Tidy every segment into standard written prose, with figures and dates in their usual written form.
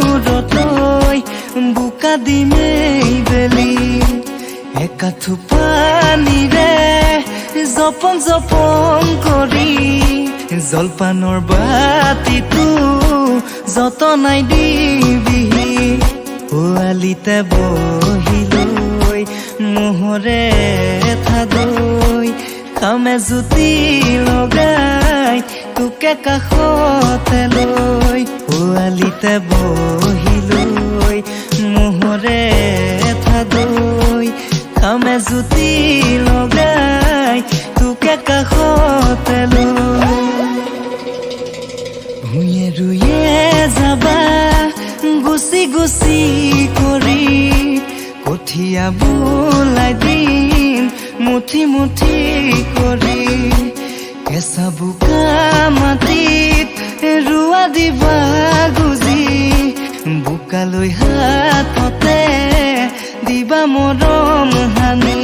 দূৰতৈ বোকা দিমেই বেলি একা থোপানিৰে জপং জপং কৰি জলপানৰ বাতিটো যতনাই দিবিহি আলিতে বহিলৈ মোহৰে থাদৈ খামে জুতি লগাই তোকে কাষতে লৈ আলিতে বহিলৈ মোহৰে থাদৈ খামে জুতি লগাই তোকে কাষতে লৈ ভূঞে ৰুয়ে যাবা গুচি গুচি কৰি কঠীয়া বোলাই দিম মুঠি মুঠি কৰি কেঁচা বোকা মাটিত ৰুৱা দিবা গুজি বোকালৈ হাততে দিবা মৰম হানি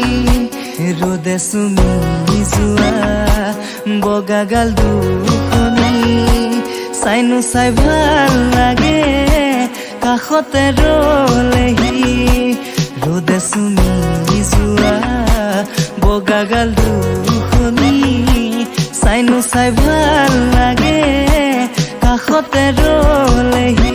ৰ'দে চুমি যোৱা বগাগাল দুখনি চাইনো চাই ভাল লাগে কাষতে ৰলেহি ৰ'দে চুমি যোৱা বগাগাল দুখনি চাইনো চাই ভাল লাগে কাষতে ৰলেহি